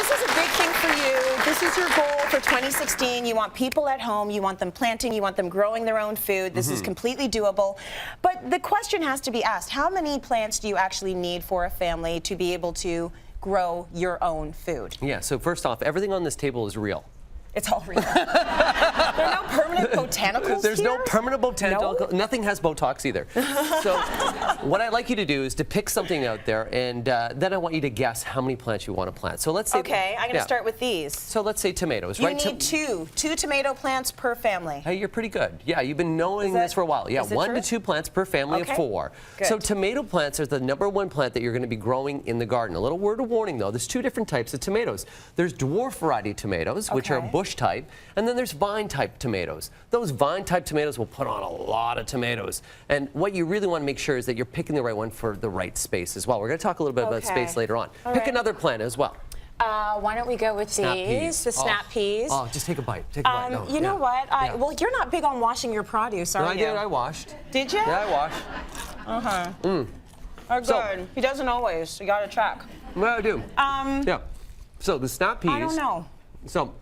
this is a big thing for you. This is your goal for 2016. You want people at home. You want them planting. You want them growing their own food. This is completely doable. But the question has to be asked, how many plants do you actually need for a family to be able to grow your own food? Yeah, so first off, everything on this table is real. It's all real. There are no permanent botanicals There's here? no permanent botanical. No? Nothing has Botox either. So what I'd like you to do is to pick something out there, and then I want you to guess how many plants you want to plant. So let's say. Okay, I'm going to start with these. So let's say tomatoes, You right? need two tomato plants per family. Hey, you're pretty good. Yeah, you've been knowing this for a while. Yeah, is it 1 true? to 2 plants per family of 4. Good. So tomato plants are the #1 plant that you're going to be growing in the garden. A little word of warning though, there's 2 different types of tomatoes. There's dwarf variety tomatoes, which are bush type, and then there's vine type tomatoes. Those vine type tomatoes will put on a lot of tomatoes. And what you really want to make sure is that you're picking the right one for the right space as well. We're going to talk a little bit about space later on. Pick another plant as well. Why don't we go with these, the snap peas? Oh, just take a bite. Take a bite. No, You know what? Well, you're not big on washing your produce, are you? I did. I washed. Did you? Yeah, I washed. Oh, good. He doesn't always. You got to check. Well, I do. Yeah. So the snap peas. I don't know. So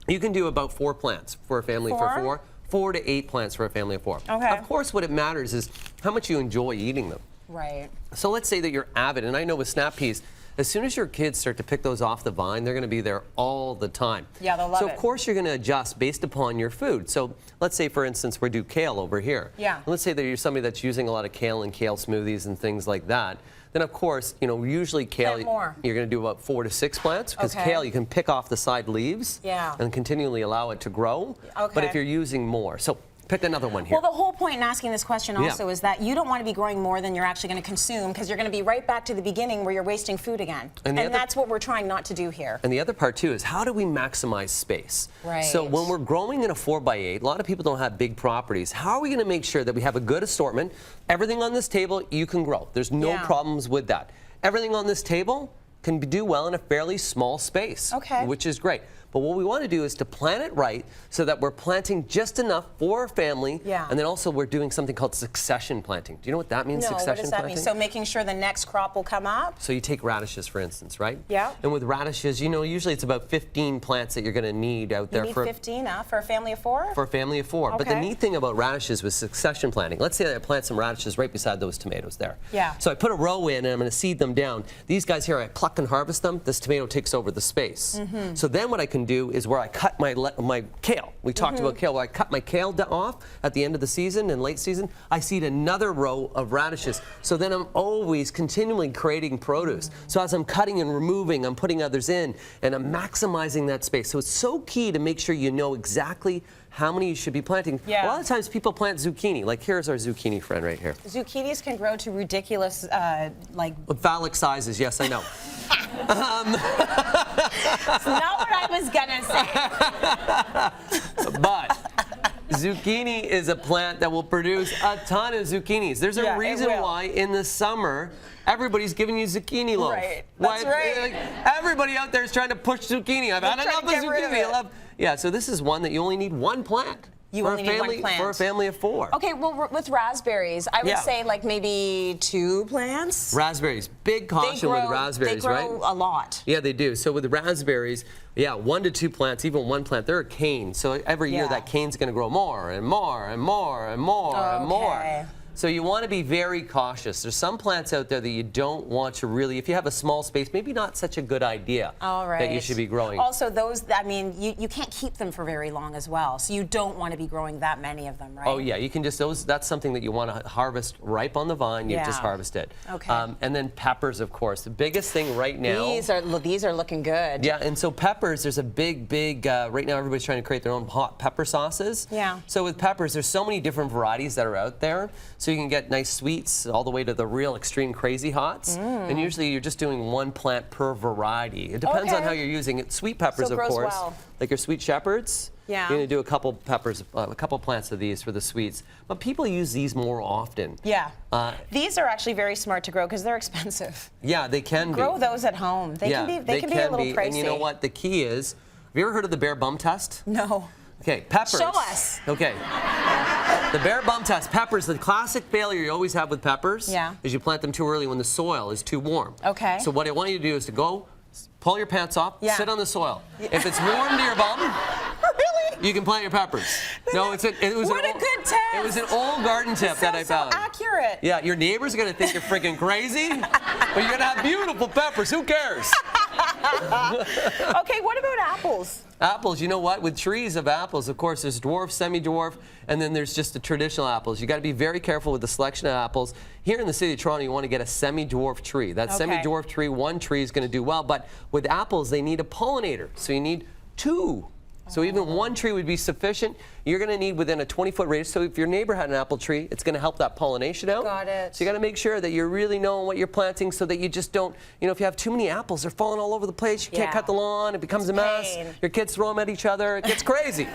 you can do about 4 plants for a family for 4. 4 to 8 plants for a family of 4. Okay. Of course, what it matters is how much you enjoy eating them. Right. So let's say that you're avid, and I know with snap peas, as soon as your kids start to pick those off the vine, they're going to be there all the time. Yeah, they'll love So it. of course you're going to adjust based upon your food. So let's say, for instance, we do kale over here. Yeah. And let's say that you're somebody that's using a lot of kale and kale smoothies and things like that. Then of course, you know, usually kale, Plant more. you're going to do about 4 to 6 plants because kale you can pick off the side leaves and continually allow it to grow. But if you're using more, so pick another one here. Well, the whole point in asking this question also is that you don't want to be growing more than you're actually going to consume because you're going to be right back to the beginning where you're wasting food again. And that's what we're trying not to do here. And the other part too is how do we maximize space? Right. So when we're growing in a 4x8, a lot of people don't have big properties. How are we going to make sure that we have a good assortment? Everything on this table you can grow. There's no problems with that. Everything on this table can do well in a fairly small space, which is great. But what we want to do is to plant it right so that we're planting just enough for our family. And then also we're doing something called succession planting. Do you know what that means, succession planting? No, what does that mean? So making sure the next crop will come up? So you take radishes, for instance, right? Yeah. And with radishes, you know, usually it's about 15 plants that you're going to need out there. You need 15 for a family of 4? For a family of 4. But the neat thing about radishes was succession planting. Let's say that I plant some radishes right beside those tomatoes there. Yeah. So I put a row in and I'm going to seed them down. These guys here, I pluck and harvest them. This tomato takes over the space. So then what I can do is where I cut my kale. We talked about kale. Where I cut my kale off at the end of the season and late season, I seed another row of radishes. So then I'm always continually creating produce. So as I'm cutting and removing, I'm putting others in, and I'm maximizing that space. So it's so key to make sure you know exactly how many you should be planting. A lot of times people plant zucchini. Like here's our zucchini friend right here. Zucchinis can grow to ridiculous, phallic sizes, yes, I know. It's not what I was gonna say. But zucchini is a plant that will produce a ton of zucchinis. There's a reason why in the summer everybody's giving you zucchini loaf. Right. That's right. Like, everybody out there is trying to push zucchini. I've had enough of zucchini. Yeah, so this is one that you only need 1 plant. You only need 1 plant. For a family of 4. Okay, well, with raspberries, I would say like maybe 2 plants. Raspberries, big caution with raspberries, right? They grow a lot. Yeah, they do. So with the raspberries, 1 to 2 plants, even 1 plant, they're a cane. So every year that cane's going to grow more and more and more and more and more. So you want to be very cautious. There's some plants out there that you don't want to really, if you have a small space, maybe not such a good idea that you should be growing. Also, those, I mean, you can't keep them for very long as well. So you don't want to be growing that many of them, right? Oh, yeah. You can just, that's something that you want to harvest ripe on the vine. You just harvest it. Okay. And then peppers, of course. The biggest thing right now. These are looking good. Yeah, and so peppers, there's a big, right now everybody's trying to create their own hot pepper sauces. Yeah. So with peppers, there's so many different varieties that are out there. So you can get nice sweets all the way to the real extreme crazy hots. And usually you're just doing 1 plant per variety. It depends on how you're using it. Sweet peppers, of course, like your sweet shepherds. Yeah. You're going to do a couple peppers, a couple plants of these for the sweets. But people use these more often. Yeah. These are actually very smart to grow because they're expensive. Yeah, they can grow those at home. They can be a little pricey. And you know what? The key is, have you ever heard of the bear bum test? No. Okay, peppers. Show us. Okay. The bear bum test. Peppers, the classic failure you always have with peppers is you plant them too early when the soil is too warm. Okay. So what I want you to do is to go pull your pants off, Yeah. sit on the soil. If it's warm to your bum, Really? you can plant your peppers. No, it was What a good test. It was an old garden tip that I found. So accurate. Yeah, your neighbors are gonna think you're freaking crazy, but you're gonna have beautiful peppers. Who cares? Okay, what about apples? Apples, you know what? With trees of apples, of course, there's dwarf, semi-dwarf, and then there's just the traditional apples. You got to be very careful with the selection of apples. Here in the city of Toronto, you want to get a semi-dwarf tree. That semi-dwarf tree, one tree is going to do well, but with apples, they need a pollinator, so you need 2. So even one tree would be sufficient. You're going to need within a 20-foot radius. So if your neighbor had an apple tree, it's going to help that pollination out. Got it. So you got to make sure that you're really knowing what you're planting so that you just don't, you know, if you have too many apples, they're falling all over the place. You can't cut the lawn. It becomes a mess. Pain. Your kids throw them at each other. It gets crazy.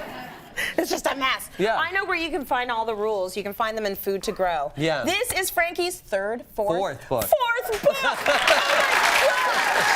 It's just a mess. Yeah. I know where you can find all the rules. You can find them in Food to Grow. Yeah. This is Frankie's fourth book. Fourth book. Fourth book! Oh my God!